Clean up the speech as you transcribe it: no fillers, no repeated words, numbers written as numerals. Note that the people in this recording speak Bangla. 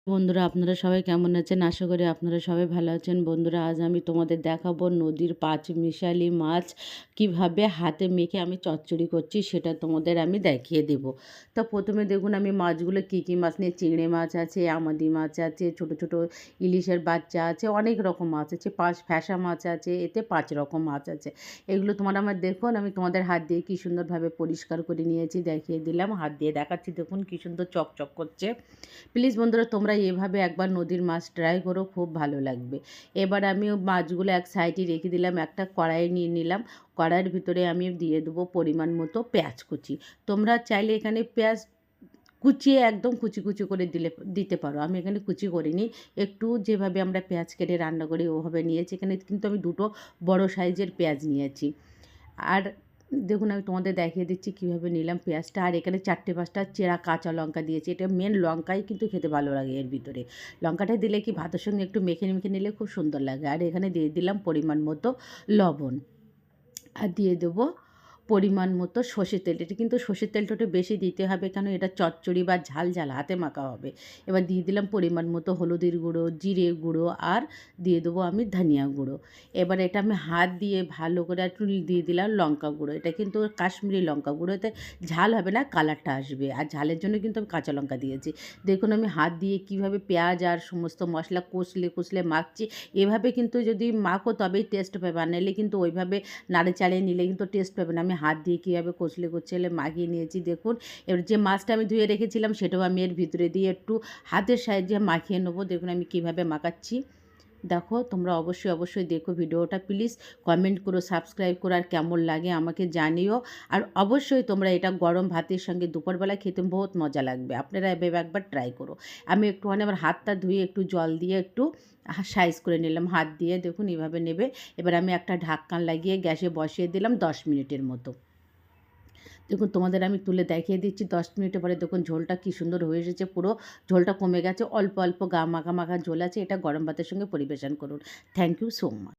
বন্ধুরা, আপনারা সবাই কেমন আছেন? আশা করি আপনারা সবাই ভালো আছেন। বন্ধুরা, আজ আমি তোমাদের দেখাবো নদীর পাঁচমিশালি মাছ কিভাবে হাতে মেখে আমি চচ্চড়ি করছি, সেটা তোমাদের আমি দেখিয়ে দেব। তো প্রথমে দেখুন আমি মাছগুলো কী কী মাছ নিয়ে, চিংড়ি মাছ আছে, আমাদি মাছ আছে, ছোট ছোট ইলিশের বাচ্চা আছে, অনেক রকম মাছ আছে, ফ্যাসা মাছ আছে, এতে 5 রকম মাছ আছে। এগুলো তোমরা আমার দেখুন, আমি তোমাদের হাত দিয়ে কী সুন্দরভাবে পরিষ্কার করে নিয়েছি, দেখিয়ে দিলাম। হাত দিয়ে দেখাচ্ছি, দেখুন কী সুন্দর চকচক করছে। প্লিজ বন্ধুরা, তোমরা এভাবে একবার নদীর মাছ ট্রাই করো, খুব ভালো লাগবে। এবার আমি মাছগুলো এক সাইডে রেখে দিলাম, একটা কড়াই নিয়ে নিলাম। কড়াইয়ের ভিতরে আমি দিয়ে দেবো পরিমাণ মতো পেঁয়াজ কুচি। তোমরা চাইলে এখানে পেঁয়াজ কুচিয়ে একদম কুচি কুচি করে দিতে পারো। আমি এখানে কুচি করিনি, একটু যেভাবে আমরা পেঁয়াজ কেটে রান্না করি ওভাবে নিয়েছি। এখানে কিন্তু আমি দুটো বড় সাইজের পেঁয়াজ নিয়েছি। আর দেখুন আমি তোমাদের দেখিয়ে দিচ্ছি কীভাবে নিলাম পেঁয়াজটা। আর এখানে 4-5টা চেরা কাঁচা লঙ্কা দিয়েছি। এটা মেন লঙ্কাই কিন্তু খেতে ভালো লাগে এর ভিতরে। লঙ্কাটা দিলে কি ভাতের সঙ্গে একটু মেখে মেখে নিলে খুব সুন্দর লাগে। আর এখানে দিয়ে দিলাম পরিমাণ মতো লবণ। আর দিয়ে দেবো পরিমাণ মতো সর্ষের তেল। এটা কিন্তু সর্ষের তেলটা একটু বেশি দিতে হবে, কেন এটা চচ্চড়ি বা ঝাল ঝাল হাতে মাখা হবে। এবার দিয়ে দিলাম পরিমাণ মতো হলুদের গুঁড়ো, জিরে গুঁড়ো, আর দিয়ে দেবো আমি ধনিয়া গুঁড়ো। এবার এটা আমি হাত দিয়ে ভালো করে একটু দিয়ে দিলাম লঙ্কা গুঁড়ো। এটা কিন্তু কাশ্মীরি লঙ্কা গুঁড়ো, এতে ঝাল হবে না, কালারটা আসবে। আর ঝালের জন্য কিন্তু আমি কাঁচা লঙ্কা দিয়েছি। দেখুন আমি হাত দিয়ে কীভাবে পেঁয়াজ আর সমস্ত মশলা কষলে কষলে মাখছি। এভাবে কিন্তু যদি মাখো তবেই টেস্ট পাবে, আর নাহলে কিন্তু ওইভাবে নাড়ে চাড়িয়ে নিলে কিন্তু টেস্ট পাবে না। আমি হাত দিয়ে কীভাবে কচলে মাখিয়ে নিয়েছি দেখুন। এবার যে মাছটা আমি ধুয়ে রেখেছিলাম সেটাও আমি এর ভিতরে দিয়ে একটু হাতের সাহায্যে মাখিয়ে নেবো। দেখুন আমি কীভাবে মাখাচ্ছি। দেখো তোমরা অবশ্যই দেখো ভিডিওটা। প্লিজ কমেন্ট করো, সাবস্ক্রাইব করো, আর কেমন লাগে আমাকে জানিও। আর অবশ্যই তোমরা এটা গরম ভাতের সঙ্গে দুপুরবেলা খেতে বহুত মজা লাগবে। আপনারা এভাবে একবার ট্রাই করো। আমি একটুখানি আমার হাতটা ধুয়ে একটু জল দিয়ে একটু সাইজ করে নিলাম হাত দিয়ে। দেখুন এভাবে নেবে। এবার আমি একটা ঢাকনা লাগিয়ে গ্যাসে বসিয়ে দিলাম 10 মিনিটের মতো। দেখুন তোমাদের আমি তুলে দেখিয়ে দিচ্ছি 10 মিনিটের পরে। দেখুন ঝোলটা কী সুন্দর হয়ে এসেছে, পুরো ঝোলটা কমে গেছে, অল্প অল্প মাখা মাখা ঝোল আছে। এটা গরম ভাতের সঙ্গে পরিবেশন করুন। Thank you so much.